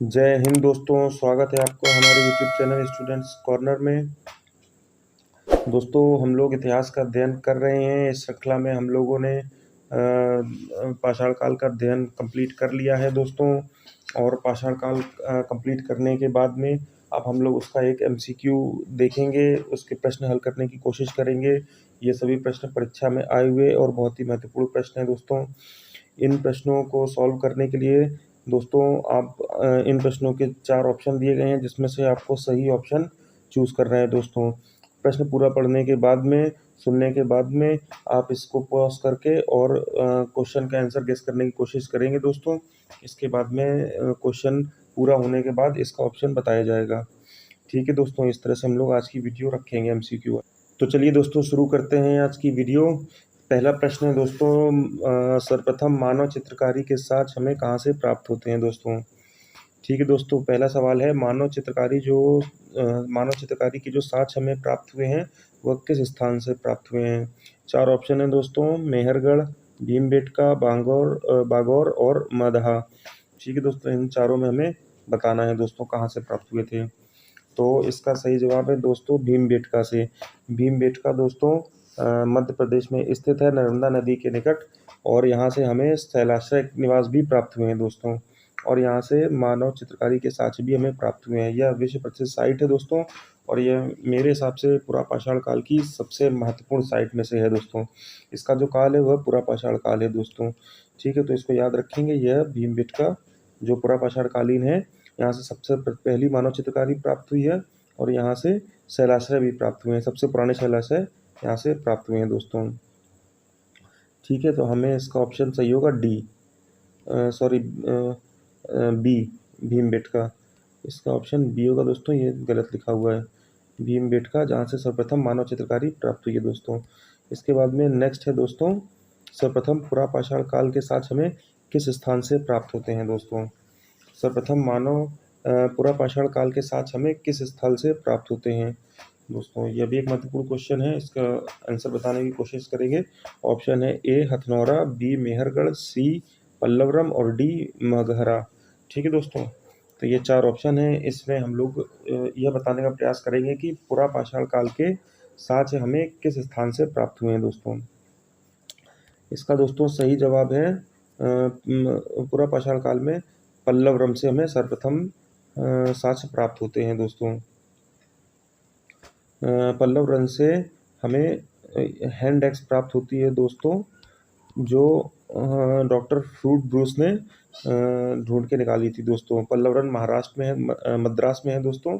जय हिंद दोस्तों, स्वागत है आपको हमारे यूट्यूब चैनल स्टूडेंट्स कॉर्नर में। दोस्तों, हम लोग इतिहास का अध्ययन कर रहे हैं। इस श्रृंखला में हम लोगों ने पाषाण काल का अध्ययन कंप्लीट कर लिया है दोस्तों। और पाषाण काल कंप्लीट करने के बाद में अब हम लोग उसका एक एमसीक्यू देखेंगे, उसके प्रश्न हल करने की कोशिश करेंगे। ये सभी प्रश्न परीक्षा में आए हुए और बहुत ही महत्वपूर्ण प्रश्न हैं दोस्तों। इन प्रश्नों को सॉल्व करने के लिए दोस्तों आप इन प्रश्नों के 4 ऑप्शन दिए गए हैं, जिसमें से आपको सही ऑप्शन चूज़ करना है दोस्तों। प्रश्न पूरा पढ़ने के बाद में, सुनने के बाद में आप इसको पॉज़ करके और क्वेश्चन का आंसर गेस करने की कोशिश करेंगे दोस्तों। इसके बाद में क्वेश्चन पूरा होने के बाद इसका ऑप्शन बताया जाएगा। ठीक है दोस्तों, इस तरह से हम लोग आज की वीडियो रखेंगे एमसीक्यू। तो चलिए दोस्तों, शुरू करते हैं आज की वीडियो। पहला प्रश्न है दोस्तों, सर्वप्रथम मानव चित्रकारी के साक्ष्य हमें कहाँ से प्राप्त होते हैं दोस्तों। ठीक है दोस्तों, पहला सवाल है मानव चित्रकारी के जो साक्ष्य हमें प्राप्त हुए हैं वह किस स्थान से प्राप्त हुए हैं। 4 ऑप्शन है दोस्तों, मेहरगढ़, भीमबेटका, बागौर और मगधा। ठीक है दोस्तों, इन चारों में हमें बताना है दोस्तों कहाँ से प्राप्त हुए थे। तो इसका सही जवाब है दोस्तों भीमबेटका से। भीमबेटका दोस्तों मध्य प्रदेश में स्थित है, नर्मदा नदी के निकट। और यहाँ से हमें शैलाश्रय निवास भी प्राप्त हुए हैं दोस्तों। और यहाँ से मानव चित्रकारी के साक्ष्य भी हमें प्राप्त हुए हैं। यह विश्व प्रसिद्ध साइट है दोस्तों, और यह मेरे हिसाब से पुरा पाषाण काल की सबसे महत्वपूर्ण साइट में से है दोस्तों। इसका जो काल है वह पुरा पाषाण काल है दोस्तों। ठीक है, तो इसको याद रखेंगे। यह भीमबेटका जो पुरा पाषाण कालीन है, यहाँ से सबसे पहली मानव चित्रकारी प्राप्त हुई है। और यहाँ से शैलाश्रय भी प्राप्त हुए हैं, सबसे पुराने शैलाश्रय यहाँ से प्राप्त हुए हैं दोस्तों। ठीक है, तो हमें इसका ऑप्शन सही होगा डी, सॉरी बी, भीमबेटका। इसका ऑप्शन बी होगा दोस्तों, ये गलत लिखा हुआ है। भीमबेटका जहाँ से सर्वप्रथम मानव चित्रकारी प्राप्त हुई है दोस्तों। इसके बाद में नेक्स्ट है दोस्तों, सर्वप्रथम पुरा पाषाण काल के साक्ष्य हमें किस स्थान से प्राप्त होते हैं दोस्तों। सर्वप्रथम मानव पुरा पाषाण काल के साक्ष्य हमें किस स्थल से प्राप्त होते हैं दोस्तों। यह भी एक महत्वपूर्ण क्वेश्चन है, इसका आंसर बताने की कोशिश करेंगे। ऑप्शन है ए हथनौरा, बी मेहरगढ़, सी पल्लवरम और डी मगहरा। ठीक है दोस्तों, तो ये 4 ऑप्शन हैं। इसमें हम लोग यह बताने का प्रयास करेंगे कि पुरा पाषाण काल के साक्ष्य हमें किस स्थान से प्राप्त हुए हैं दोस्तों। इसका दोस्तों सही जवाब है पुरा पाषाण काल में पल्लवरम से हमें सर्वप्रथम साक्ष्य प्राप्त होते हैं दोस्तों। पल्लवरम से हमें हैंड एक्स प्राप्त होती है दोस्तों, जो डॉक्टर फ्रूट ब्रूस ने ढूंढ के निकाली थी दोस्तों। पल्लवरम महाराष्ट्र में है, मद्रास में है दोस्तों।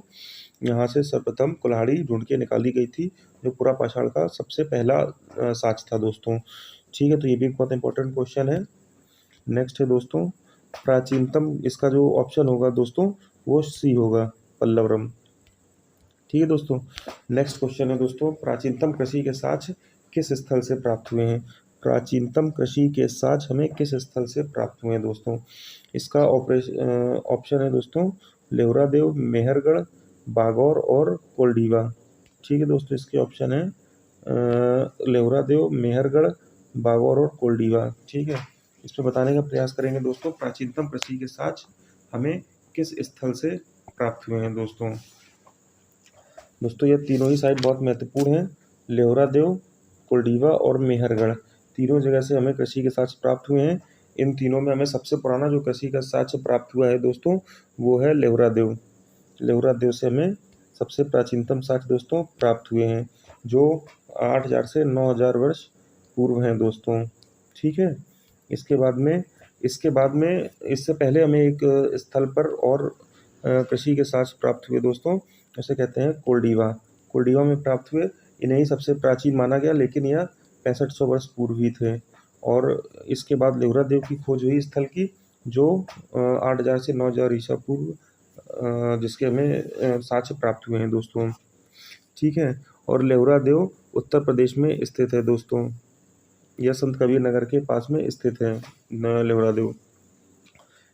यहाँ से सर्वप्रथम कुल्हाड़ी ढूंढ के निकाली गई थी, जो पुरा पाषाण का सबसे पहला साक्ष्य था दोस्तों। ठीक है, तो ये भी बहुत इंपॉर्टेंट क्वेश्चन है। नेक्स्ट है दोस्तों, प्राचीनतम, इसका जो ऑप्शन होगा दोस्तों वो सी होगा, पल्लवरम। ठीक है दोस्तों, नेक्स्ट क्वेश्चन है दोस्तों, प्राचीनतम कृषि के साक्ष्य किस स्थल से प्राप्त हुए हैं। प्राचीनतम कृषि के साक्ष्य हमें किस स्थल से प्राप्त हुए हैं दोस्तों। इसका ऑप्शन है दोस्तों लेवरादेव, मेहरगढ़, बागौर और कोल्डीवा। ठीक है दोस्तों, इसके ऑप्शन है लेवरादेव, मेहरगढ़, बागौर और कोल्डीवा। ठीक है, इस पर बताने का प्रयास करेंगे दोस्तों प्राचीनतम कृषि के साक्ष्य हमें किस स्थल से प्राप्त हुए हैं दोस्तों। दोस्तों, ये तीनों ही साइट बहुत महत्वपूर्ण हैं। लेवरादेव, कोल्डीवा और मेहरगढ़, तीनों जगह से हमें कृषि के साक्ष्य प्राप्त हुए हैं। इन तीनों में हमें सबसे पुराना जो कृषि का साक्ष्य प्राप्त हुआ है दोस्तों वो है लेवरादेव। लेवरादेव से हमें सबसे प्राचीनतम साक्ष्य दोस्तों प्राप्त हुए हैं, जो 8000 से 9000 वर्ष पूर्व हैं दोस्तों। ठीक है, इसके बाद में इससे पहले हमें एक स्थल पर और कृषि के साक्ष्य प्राप्त हुए दोस्तों, उसे कहते हैं कोल्डीवा। कोल्डीवा में प्राप्त हुए, इन्हें ही सबसे प्राचीन माना गया, लेकिन यह 6500 वर्ष पूर्व ही थे। और इसके बाद लेवरादेव की खोज हुई स्थल की, जो 8000 से 9000 ईसा पूर्व जिसके हमें साक्ष्य प्राप्त हुए हैं दोस्तों। ठीक है, और लेवरादेव उत्तर प्रदेश में स्थित है दोस्तों। यह संत कबीर नगर के पास में स्थित है लेवरादेव।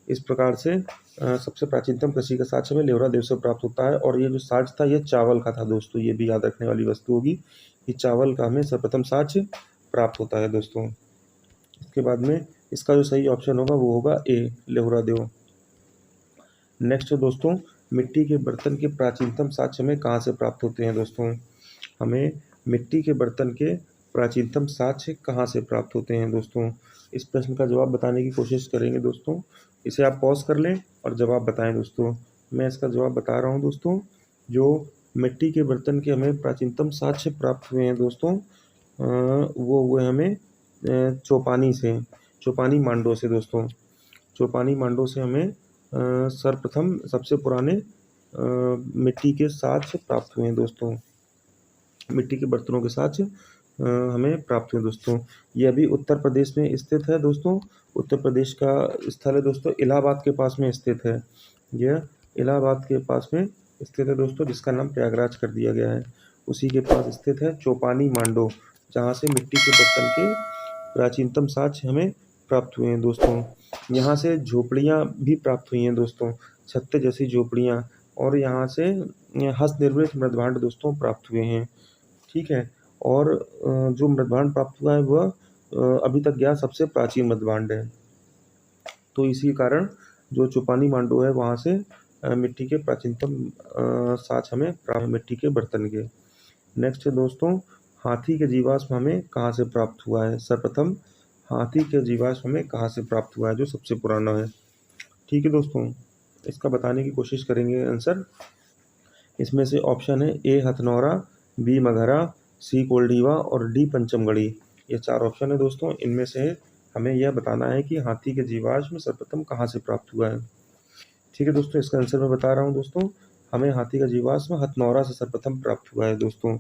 इस प्रकार से सबसे प्राचीनतम कृषि का साक्ष्य हमें लेवरादेव से प्राप्त होता है। और ये जो साक्ष्य था ये चावल का था दोस्तों, ये भी याद रखने वाली वस्तु होगी कि चावल का हमें सर्वप्रथम साक्ष्य प्राप्त होता है दोस्तों। इसके बाद में इसका जो सही ऑप्शन होगा वो होगा ए, लेवरादेव। नेक्स्ट है दोस्तों, मिट्टी के बर्तन के प्राचीनतम साक्ष्य हमें कहाँ से प्राप्त होते हैं दोस्तों? हमें मिट्टी के बर्तन के प्राचीनतम साक्ष्य कहाँ से प्राप्त होते हैं दोस्तों? इस प्रश्न का जवाब बताने की कोशिश करेंगे दोस्तों। इसे आप पॉज कर लें और जवाब बताएं दोस्तों। मैं इसका जवाब बता रहा हूँ दोस्तों। जो मिट्टी के बर्तन के हमें प्राचीनतम साक्ष्य प्राप्त हुए हैं दोस्तों, वो हुए हमें चौपानी से, चौपानी मांडो से दोस्तों। चौपानी मांडो से हमें सर्वप्रथम सबसे पुराने मिट्टी के साक्ष्य प्राप्त हुए हैं दोस्तों। मिट्टी के बर्तनों के साक्ष्य हमें प्राप्त हुए दोस्तों। ये अभी उत्तर प्रदेश में स्थित है दोस्तों। उत्तर प्रदेश का स्थल है दोस्तों, इलाहाबाद के पास में स्थित है। यह इलाहाबाद के पास में स्थित है दोस्तों, जिसका नाम प्रयागराज कर दिया गया है। उसी के पास स्थित है चौपानी मांडो, जहाँ से मिट्टी के बर्तन के प्राचीनतम साक्ष्य हमें प्राप्त हुए हैं दोस्तों। यहाँ से झोपड़ियाँ भी प्राप्त हुई हैं दोस्तों, छत्ते जैसी झोपड़ियाँ, और यहाँ से हस्तनिर्मित मृदभांड दोस्तों प्राप्त हुए हैं। ठीक है। और जो मृदभांड प्राप्त हुआ है वह अभी तक ज्ञात सबसे प्राचीन मृदभांड है। तो इसी कारण जो चौपानी मांडो है वहाँ से मिट्टी के प्राचीनतम साक्ष्य हमें प्राप्त मिट्टी के बर्तन के। नेक्स्ट है दोस्तों, हाथी के जीवाश्म हमें कहाँ से प्राप्त हुआ है? सर्वप्रथम हाथी के जीवाश्म हमें कहाँ से प्राप्त हुआ है, जो सबसे पुराना है? ठीक है दोस्तों, इसका बताने की कोशिश करेंगे आंसर। इसमें से ऑप्शन है ए हथनौरा, बी मगहरा, सी कोल्डीवा और डी पंचमगढ़ी। ये 4 ऑप्शन है दोस्तों। इनमें से हमें यह बताना है कि हाथी के जीवाश्म सर्वप्रथम कहाँ से प्राप्त हुआ है। ठीक है दोस्तों, इसका आंसर मैं बता रहा हूँ दोस्तों। हमें हाथी का जीवाश्म हथनौरा से सर्वप्रथम प्राप्त हुआ है दोस्तों।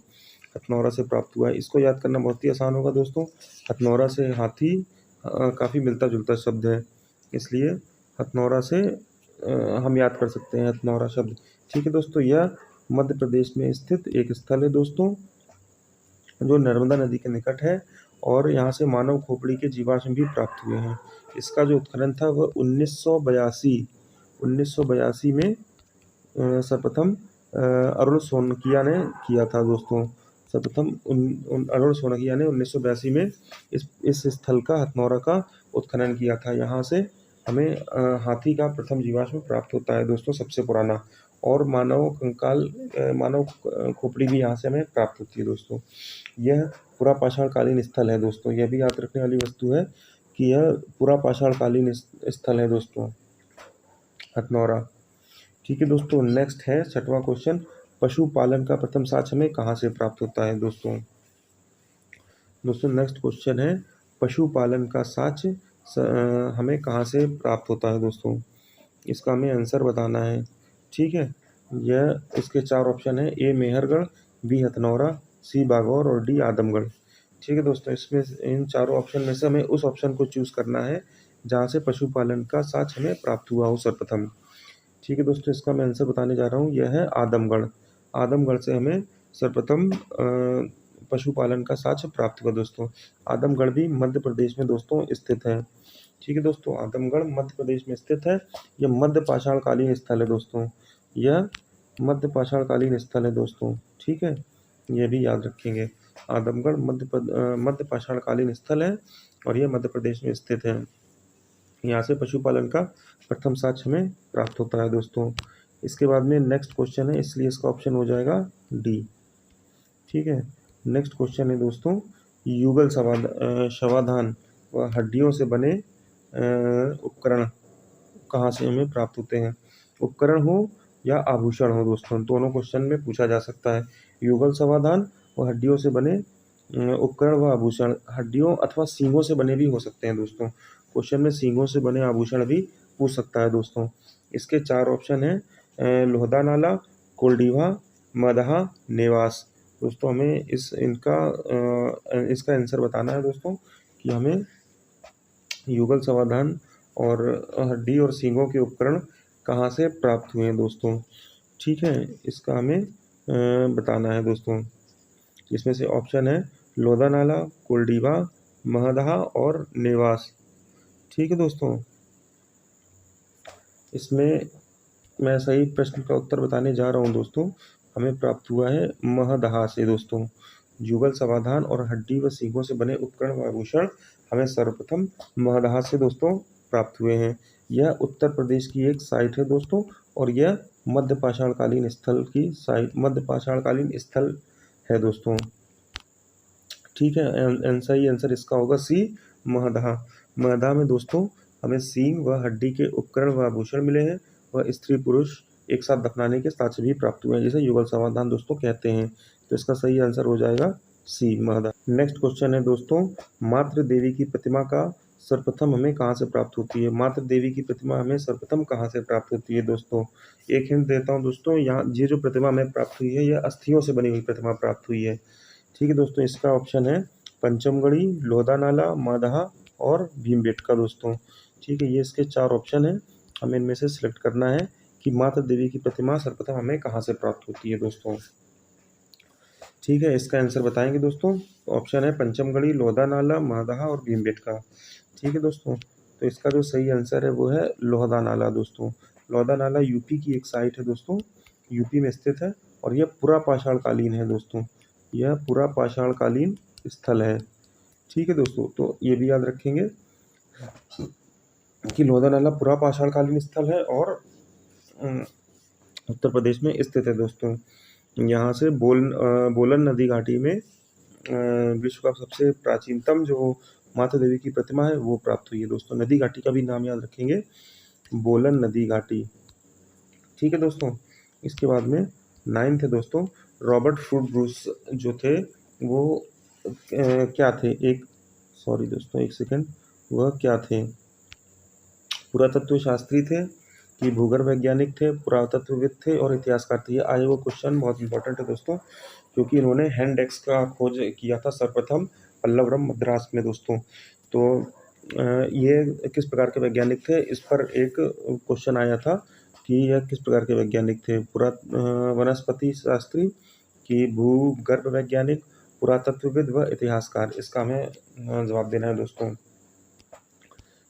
हथनौरा से प्राप्त हुआ है। इसको याद करना बहुत ही आसान होगा दोस्तों। हथनौरा से हाथी काफ़ी मिलता जुलता शब्द है, इसलिए हथनौरा से हम याद कर सकते हैं हथनौरा शब्द। ठीक है दोस्तों, यह मध्य प्रदेश में स्थित एक स्थल है दोस्तों, जो नर्मदा नदी के निकट है, और यहाँ से मानव खोपड़ी के जीवाश्म भी प्राप्त हुए हैं। इसका जो उत्खनन था वह 1982 में सर्वप्रथम अरुण सोनकिया ने किया था दोस्तों। सर्वप्रथम अरुण सोनकिया ने 1982 में इस स्थल का, हथनौरा का उत्खनन किया था। यहाँ से हमें हाथी का प्रथम जीवाश्म प्राप्त होता है दोस्तों, सबसे पुराना। और मानव कंकाल, मानव खोपड़ी भी यहाँ से हमें प्राप्त होती है दोस्तों। यह पुरापाषाणकालीन स्थल है दोस्तों। यह भी याद रखने वाली वस्तु है कि यह पुरापाषाणकालीन स्थल है दोस्तों, हथनौरा। ठीक है दोस्तों, नेक्स्ट है 6वां क्वेश्चन, पशुपालन का प्रथम साक्ष्य हमें कहाँ से प्राप्त होता है दोस्तों? दोस्तों नेक्स्ट क्वेश्चन है, पशुपालन का साक्ष्य हमें कहाँ से प्राप्त होता है दोस्तों? इसका हमें आंसर बताना है। ठीक है। यह इसके 4 ऑप्शन है, ए मेहरगढ़, बी हथनौरा, सी बागौर और डी आदमगढ़। ठीक है दोस्तों, इसमें इन चारों ऑप्शन में से हमें उस ऑप्शन को चूज़ करना है जहाँ से पशुपालन का साक्ष्य हमें प्राप्त हुआ हो सर्वप्रथम। ठीक है दोस्तों, इसका मैं आंसर बताने जा रहा हूँ। यह है आदमगढ़। आदमगढ़ से हमें सर्वप्रथम पशुपालन का साक्ष्य प्राप्त हुआ दोस्तों। आदमगढ़ भी मध्य प्रदेश में दोस्तों स्थित है। ठीक है दोस्तों, आदमगढ़ मध्य प्रदेश में स्थित है। यह मध्य पाषाणकालीन स्थल है दोस्तों। यह मध्य पाषाणकालीन स्थल है दोस्तों। ठीक है, यह भी याद रखेंगे। आदमगढ़ मध्य पाषाणकालीन स्थल है और यह मध्य प्रदेश में स्थित है। यहाँ से पशुपालन का प्रथम साक्ष्य हमें प्राप्त होता है दोस्तों। इसके बाद में नेक्स्ट क्वेश्चन है, इसलिए इसका ऑप्शन हो जाएगा डी। ठीक है, नेक्स्ट क्वेश्चन है दोस्तों, युगल शवाधान व हड्डियों से बने उपकरण कहाँ से हमें प्राप्त होते हैं? उपकरण हो या आभूषण हो दोस्तों, दोनों क्वेश्चन में पूछा जा सकता है। युगल समाधान व हड्डियों से बने उपकरण व आभूषण, हड्डियों अथवा सींगों से बने भी हो सकते हैं दोस्तों। क्वेश्चन में सींगों से बने आभूषण भी पूछ सकता है दोस्तों। इसके 4 ऑप्शन हैं, लोहदा नाला, कोल्डीवा, मदहा, नेवास। दोस्तों हमें इसका आंसर बताना है दोस्तों कि हमें युगल समाधान और हड्डी और सींगों के उपकरण कहाँ से प्राप्त हुए हैं दोस्तों। ठीक है, इसका हमें बताना है दोस्तों। इसमें से ऑप्शन है लोधा नाला, कोल्डीवा, महदहा और नेवास। ठीक है दोस्तों, इसमें मैं सही प्रश्न का उत्तर बताने जा रहा हूँ दोस्तों। हमें प्राप्त हुआ है महदहा से दोस्तों। युगल समाधान और हड्डी व सींगों से बने उपकरण व आभूषण हमें सर्वप्रथम महदहा से दोस्तों प्राप्त हुए हैं। यह उत्तर प्रदेश की एक साइट है दोस्तों, और यह मध्य पाषाणकालीन स्थल की साइट, मध्य पाषाणकालीन स्थल है दोस्तों। ठीक है, सही आंसर इसका होगा सी, महदहा। महदहा में दोस्तों हमें सींग व हड्डी के उपकरण व आभूषण मिले हैं, व स्त्री पुरुष एक साथ दफनाने के साक्ष्य भी प्राप्त हुए हैं, जिसे युगल समाधान दोस्तों कहते हैं। तो इसका सही आंसर हो जाएगा सी, महदहा। नेक्स्ट क्वेश्चन है दोस्तों, मातृ देवी की प्रतिमा का सर्वप्रथम हमें कहाँ से प्राप्त होती है? मातृ देवी की प्रतिमा हमें सर्वप्रथम कहाँ से प्राप्त होती है दोस्तों? एक हिंट देता हूँ दोस्तों, यहाँ ये जो प्रतिमा हमें प्राप्त हुई है, यह अस्थियों से बनी हुई प्रतिमा प्राप्त हुई है। ठीक है दोस्तों, इसका ऑप्शन है पंचमगढ़ी, लोधानाला, मादहा और भीमबेटका दोस्तों। ठीक है, ये इसके 4 ऑप्शन हैं, हमें इनमें से सिलेक्ट करना है कि माता देवी की प्रतिमा सर्वप्रथम हमें कहाँ से प्राप्त होती है दोस्तों। ठीक है, इसका आंसर बताएंगे दोस्तों। ऑप्शन है पंचमगढ़ी, लोधानाला, मादहा और भीमबेटका। ठीक है दोस्तों, तो इसका जो सही आंसर है वो है लोधानाला दोस्तों। लोधानाला यूपी की एक साइट है दोस्तों, यूपी में स्थित है, और यह पूरा पाषाणकालीन है दोस्तों, यह पूरा पाषाणकालीन स्थल है। ठीक है दोस्तों, तो ये भी याद रखेंगे कि लोधानाला पूरा पाषाणकालीन स्थल है और उत्तर प्रदेश में स्थित है दोस्तों। यहाँ से बोलन नदी घाटी में विश्व का सबसे प्राचीनतम जो माता देवी की प्रतिमा है वो प्राप्त हुई है दोस्तों। नदी घाटी का भी नाम याद रखेंगे, बोलन नदी घाटी। ठीक है दोस्तों, इसके बाद में 9th है दोस्तों, रॉबर्ट फ्रूट ब्रूस जो थे वो क्या थे? एक सॉरी दोस्तों, एक सेकंड, वह क्या थे? पुरातत्व शास्त्री थे कि भूगर्भ वैज्ञानिक थे, पुरातत्वविद थे और इतिहासकार थे? ये आए वो क्वेश्चन बहुत इंपॉर्टेंट है दोस्तों, क्योंकि इन्होंने हैंड एक्स का खोज किया था सर्वप्रथम पल्लवरम मद्रास में दोस्तों। तो ये किस प्रकार के वैज्ञानिक थे, इस पर एक क्वेश्चन आया था कि यह किस प्रकार के वैज्ञानिक थे? वनस्पति शास्त्री कि भूगर्भ वैज्ञानिक, पुरातत्वविद व इतिहासकार? इसका हमें जवाब देना है दोस्तों।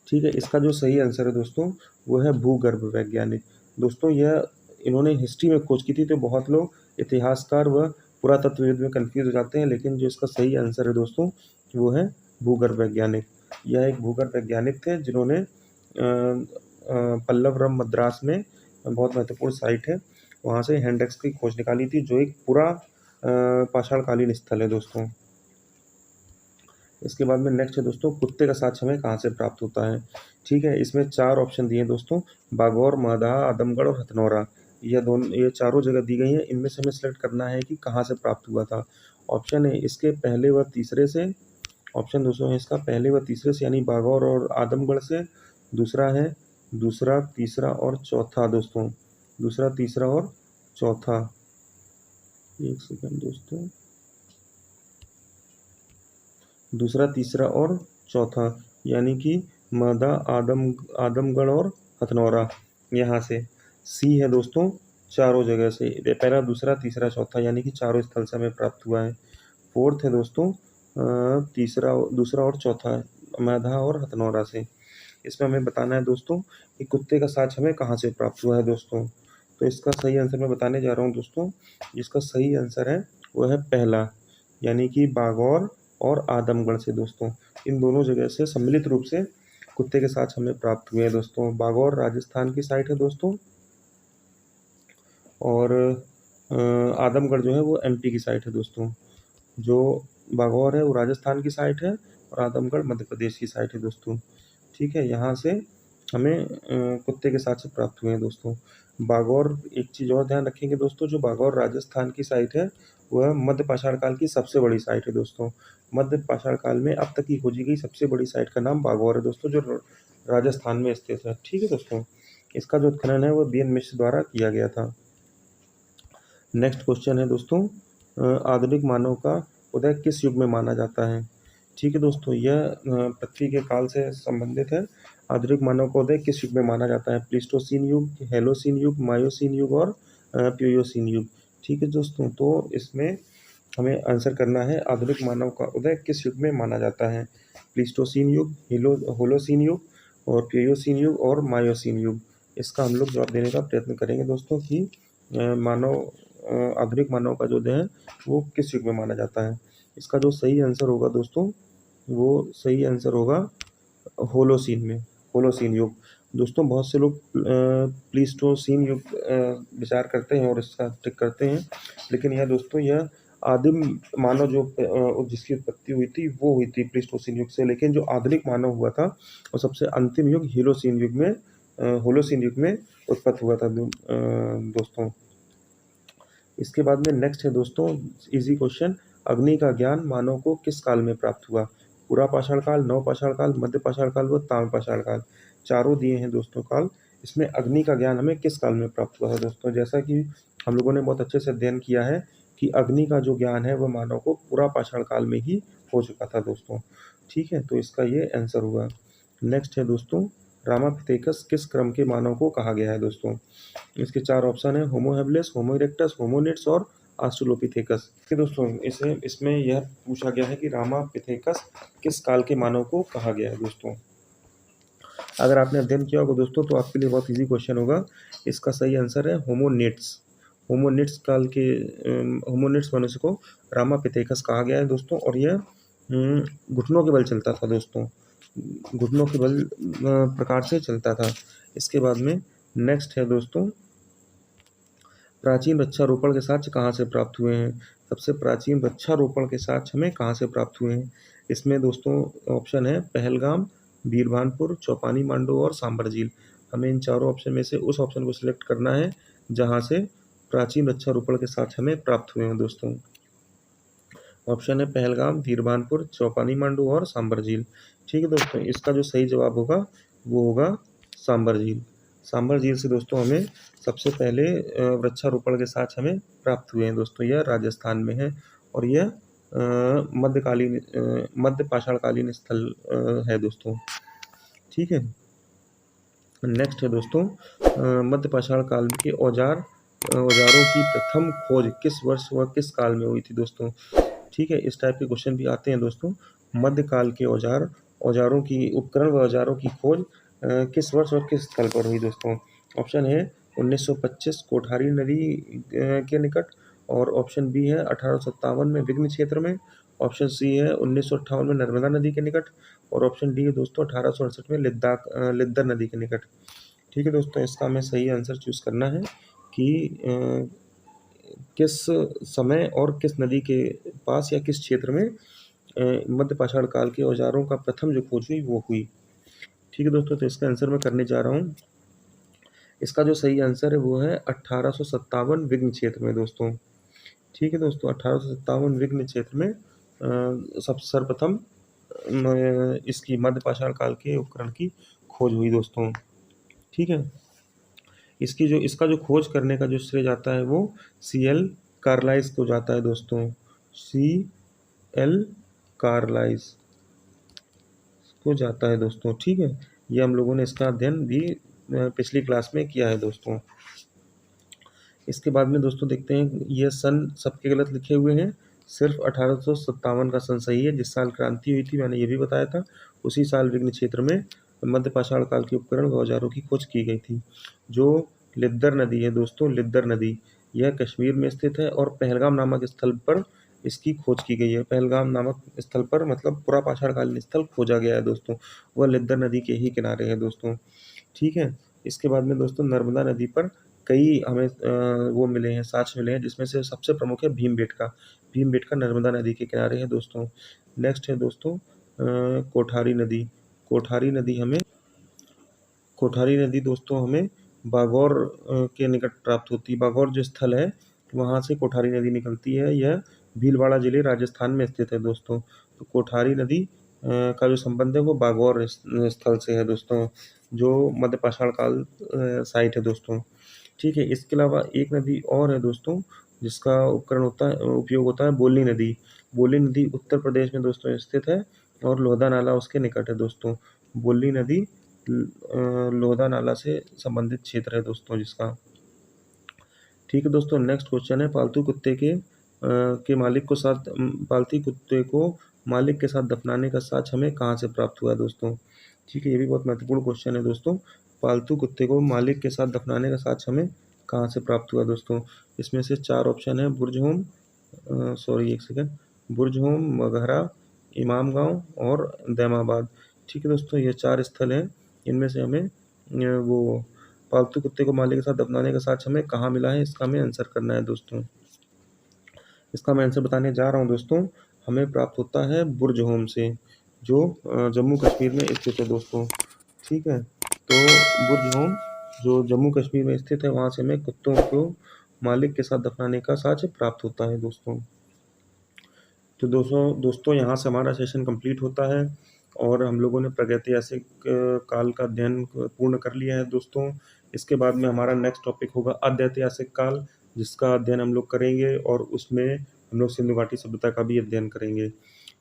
ठीक है, इसका जो सही आंसर है दोस्तों वो है भूगर्भ वैज्ञानिक दोस्तों। यह इन्होंने हिस्ट्री में खोज की थी, तो बहुत लोग इतिहासकार व पुरातत्वविद में कंफ्यूज हो जाते हैं, लेकिन जो इसका सही आंसर है दोस्तों वो है भूगर्भ वैज्ञानिक। यह एक भूगर्भ वैज्ञानिक थे जिन्होंने पल्लवरम मद्रास में, बहुत महत्वपूर्ण साइट है, वहाँ से हैंड एक्स की खोज निकाली थी, जो एक पूरा पाषाणकालीन स्थल है दोस्तों। इसके बाद में नेक्स्ट है दोस्तों, कुत्ते का साक्ष्य हमें कहाँ से प्राप्त होता है? ठीक है, इसमें 4 ऑप्शन दिए हैं दोस्तों, बागौर, महदहा, आदमगढ़ और हथनौरा। ये चारों जगह दी गई हैं, इनमें से हमें सेलेक्ट करना है कि कहाँ से प्राप्त हुआ था। ऑप्शन है इसके पहले व तीसरे से, ऑप्शन दोस्तों है इसका पहले व तीसरे से, यानी बागौर और आदमगढ़ से। दूसरा है दूसरा, तीसरा और चौथा दोस्तों, दूसरा, तीसरा और चौथा। एक सेकंड दोस्तों, दूसरा, तीसरा और चौथा, यानी कि महदहा, आदमगढ़ और हथनौरा, यहाँ से। सी है दोस्तों, चारों जगह से, पहला, दूसरा, तीसरा, चौथा, यानी कि चारों स्थल से हमें प्राप्त हुआ है। फोर्थ है दोस्तों तीसरा, दूसरा और चौथा, महदहा और हथनौरा से। इसमें हमें बताना है दोस्तों कि कुत्ते का साक्ष्य हमें कहाँ से प्राप्त हुआ है दोस्तों। तो इसका सही आंसर मैं बताने जा रहा हूँ दोस्तों। इसका सही आंसर है वो है पहला, यानी कि बागौर और आदमगढ़ से दोस्तों। इन दोनों जगह से सम्मिलित रूप से कुत्ते के साक्ष्य हमें प्राप्त हुए हैं दोस्तों। बागौर राजस्थान की साइट है दोस्तों, और आदमगढ़ जो है वो एमपी की साइट है दोस्तों। जो बागौर है वो राजस्थान की साइट है, और आदमगढ़ मध्य प्रदेश की साइट है दोस्तों। ठीक है, यहाँ से हमें कुत्ते के साक्ष्य प्राप्त हुए हैं दोस्तों। बागौर, एक चीज़ और ध्यान रखेंगे दोस्तों, जो बागौर राजस्थान की साइट है वह मध्य पाषाण काल की सबसे बड़ी साइट है दोस्तों। मध्य पाषाण काल में अब तक की खोजी गई सबसे बड़ी साइट का नाम बागौर है दोस्तों, जो राजस्थान में स्थित है। ठीक है दोस्तों, इसका जो उत्खनन है वो बीएन मिश्र द्वारा किया गया था। नेक्स्ट क्वेश्चन है दोस्तों, आधुनिक मानव का उदय किस युग में माना जाता है? ठीक है दोस्तों, यह पृथ्वी के काल से संबंधित है। आधुनिक मानव का उदय किस युग में माना जाता है? प्लीस्टोसीन युग, हेलोसीन युग, मायोसीन युग और प्यूयोसीन युग। ठीक है दोस्तों, तो इसमें हमें आंसर करना है आधुनिक मानव का उदय किस युग में माना जाता है? प्लीस्टोसीन युग, होलोसीन युग और प्यूयोसीन युग और मायोसीन युग। इसका हम लोग जवाब देने का प्रयत्न करेंगे दोस्तों कि आधुनिक मानव का जो उदय है वो किस युग में माना जाता है। इसका जो सही आंसर होगा दोस्तों, वो सही आंसर होगा होलोसीन में, होलोसीन युग। दोस्तों बहुत से लोग प्लीस्टोसीन युग विचार करते हैं और इसका टिक करते हैं, लेकिन यह दोस्तों यह आदिम मानव जो जिसकी उत्पत्ति हुई थी वो हुई थी प्लीस्टोसीन युग से, लेकिन जो आधुनिक मानव हुआ था वो सबसे अंतिम युग हीलोसीन युग में होलोसीन युग में उत्पत्त हुआ था दोस्तों। इसके बाद में नेक्स्ट है दोस्तों इजी क्वेश्चन, अग्नि का ज्ञान मानव को किस काल में प्राप्त हुआ? पूरा पाषाण काल, नव पाषाण काल, मध्य पाषाण काल व ताम्र पाषाण काल, चारों दिए हैं दोस्तों काल। इसमें अग्नि का ज्ञान हमें किस काल में प्राप्त हुआ है दोस्तों? जैसा कि हम लोगों ने बहुत अच्छे से अध्ययन किया है कि अग्नि का जो ज्ञान है वह मानव को पूरा पाषाण काल में ही हो चुका था दोस्तों। ठीक है, तो इसका ये आंसर हुआ। नेक्स्ट है दोस्तों, रामापिथेकस किस क्रम के मानव को कहा गया है दोस्तों? इसके चार ऑप्शन है, होमो हेबिलिस, होमो इरेक्टस, होमोनिड्स और ऑस्ट्रेलोपिथेकस। ठीक है दोस्तों, इसे इसमें यह पूछा गया है कि रामापिथेकस किस काल के मानव को कहा गया है दोस्तों। अगर आपने अध्ययन किया होगा दोस्तों तो आपके लिए बहुत इजी क्वेश्चन होगा। इसका सही आंसर है होमोनिड्स। होमोनिड्स काल के होमोनिड्स मनुष्य को रामापिथेकस कहा गया है दोस्तों, और यह घुटनों के बल चलता था दोस्तों, घुटनों के बल प्रकार से चलता था। इसके बाद में नेक्स्ट है दोस्तों, प्राचीन वृक्षारोपण के साक्ष्य कहाँ से प्राप्त हुए हैं? सबसे प्राचीन वृक्षारोपण के साक्ष्य हमें कहाँ से प्राप्त हुए हैं? इसमें दोस्तों ऑप्शन है पहलगाम, बीरभानपुर, चौपानी मांडू और सांबर झील। हमें इन चारों ऑप्शन में से उस ऑप्शन को सिलेक्ट करना है जहाँ से प्राचीन वृक्षारोपण के साक्ष्य हमें प्राप्त हुए हैं दोस्तों। ऑप्शन है पहलगाम, बीरभानपुर, चौपानी मांडू और सांबर झील। ठीक है दोस्तों, इसका जो सही जवाब होगा वो होगा सांबर झील। सांबर झील से दोस्तों हमें सबसे पहले वृक्षारोपण के साक्ष्य हमें प्राप्त हुए हैं दोस्तों। यह राजस्थान में है और यह मध्य पाषाणकालीन स्थल है दोस्तों। ठीक है, नेक्स्ट है दोस्तों, मध्य पाषाण काल के औजारों की प्रथम खोज किस वर्ष व किस काल में हुई थी दोस्तों? ठीक है, इस टाइप के क्वेश्चन भी आते हैं दोस्तों। मध्यकाल के औजारों की उपकरण व औजारों की खोज किस वर्ष और किस स्थल पर हुई दोस्तों? ऑप्शन है 1925 कोठारी नदी के निकट, और ऑप्शन बी है 1857 में विघ्न क्षेत्र में, ऑप्शन सी है 1958 में नर्मदा नदी के निकट, और ऑप्शन डी है दोस्तों 1868 में लिद्दर नदी के निकट। ठीक है दोस्तों, इसका हमें सही आंसर चूज करना है कि किस समय और किस नदी के पास या किस क्षेत्र में मध्य पाषाण काल के औजारों का प्रथम जो खोज हुई वो हुई। ठीक है दोस्तों, तो इसका आंसर मैं करने जा रहा हूँ। इसका जो सही आंसर है वो है 1857 विघ्न क्षेत्र में दोस्तों। ठीक है दोस्तों, 1857 विघ्न क्षेत्र में सब सर्वप्रथम इसकी मध्य पाषाण काल के उपकरण की खोज हुई दोस्तों। ठीक है, इसका जो खोज करने का जो श्रेय जाता है वो CL कार्लाइस को जाता है दोस्तों। CL कार्लाइस को जाता है दोस्तों। ठीक है, ये हम लोगों ने इसका अध्ययन भी पिछली क्लास में किया है दोस्तों। इसके बाद में दोस्तों देखते हैं, ये सन सबके गलत लिखे हुए हैं, सिर्फ 1857 का सन सही है। जिस साल क्रांति हुई थी मैंने ये भी बताया था, उसी साल विघ्न क्षेत्र में मध्य पाषाण काल के उपकरण व औजारों की खोज की गई थी। जो लिद्दर नदी है दोस्तों, लिद्दर नदी, यह कश्मीर में स्थित है और पहलगाम नामक स्थल पर इसकी खोज की गई है। पहलगाम नामक स्थल पर मतलब पूरा पाषाण कालीन स्थल खोजा गया है दोस्तों, वह लिद्दर नदी के ही किनारे है दोस्तों। ठीक है, इसके बाद में दोस्तों नर्मदा नदी पर कई हमें वो मिले हैं, साक्ष्य मिले हैं, जिसमें से सबसे प्रमुख है भीमबेटका नर्मदा नदी के किनारे है दोस्तों। नेक्स्ट है दोस्तों कोठारी नदी। कोठारी नदी हमें कोठारी नदी दोस्तों हमें बागौर के निकट प्राप्त होती है। बागौर जो स्थल है वहाँ से कोठारी नदी निकलती है। यह भीलवाड़ा जिले राजस्थान में स्थित है दोस्तों। तो कोठारी नदी का जो संबंध है वो बागौर स्थल से है दोस्तों, जो मध्य पाषाण काल साइट है दोस्तों। ठीक है, इसके अलावा एक नदी और है दोस्तों जिसका उपयोग होता है, बोलनी नदी। बोलनी नदी उत्तर प्रदेश में दोस्तों स्थित है और लोहदा नाला उसके निकट है दोस्तों। बोलनी नदी लोहदा नाला से संबंधित क्षेत्र है दोस्तों जिसका। ठीक है दोस्तों, नेक्स्ट क्वेश्चन है, पालतू कुत्ते को मालिक के साथ दफनाने का साक्ष्य हमें कहाँ से प्राप्त हुआ दोस्तों? ठीक है, ये भी बहुत महत्वपूर्ण क्वेश्चन है दोस्तों। पालतू कुत्ते को मालिक के साथ दफनाने का साक्ष्य हमें कहाँ से प्राप्त हुआ दोस्तों? इसमें से चार ऑप्शन है, बुरजहोम, मगहरा, इमाम गांव और दैमाबाद। ठीक है दोस्तों, ये चार स्थल हैं, इनमें से हमें वो पालतू कुत्ते को मालिक के साथ दफनाने का साक्ष्य हमें कहाँ मिला है, इसका हमें आंसर करना है दोस्तों। इसका मैं आंसर बताने जा रहा हूँ दोस्तों। हमें प्राप्त होता है बुर्ज होम से, जो जम्मू कश्मीर में स्थित है दोस्तों। ठीक है, तो बुर्ज होम जो जम्मू कश्मीर में स्थित है, वहाँ से हमें कुत्तों को मालिक के साथ दफनाने का साक्ष्य प्राप्त होता है दोस्तों। तो दोस्तों यहाँ से हमारा सेशन कंप्लीट होता है और हम लोगों ने प्रागैतिहासिक काल का अध्ययन पूर्ण कर लिया है दोस्तों। इसके बाद में हमारा नेक्स्ट टॉपिक होगा आद्यैतिहासिक काल, जिसका अध्ययन हम लोग करेंगे और उसमें हम लोग सिंधु घाटी सभ्यता का भी अध्ययन करेंगे।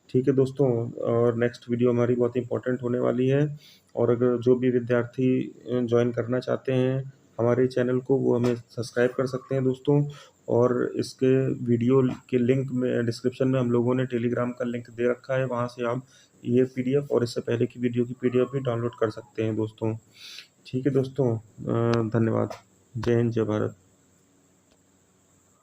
ठीक है दोस्तों, और नेक्स्ट वीडियो हमारी बहुत इंपॉर्टेंट होने वाली है। और अगर जो भी विद्यार्थी ज्वाइन करना चाहते हैं हमारे चैनल को, वो हमें सब्सक्राइब कर सकते हैं दोस्तों। और इसके वीडियो के लिंक में डिस्क्रिप्शन में हम लोगों ने टेलीग्राम का लिंक दे रखा है, वहाँ से आप ये पीडीएफ और इससे पहले की वीडियो की पीडीएफ भी डाउनलोड कर सकते हैं दोस्तों। ठीक है दोस्तों, धन्यवाद। जय हिंद, जय भारत।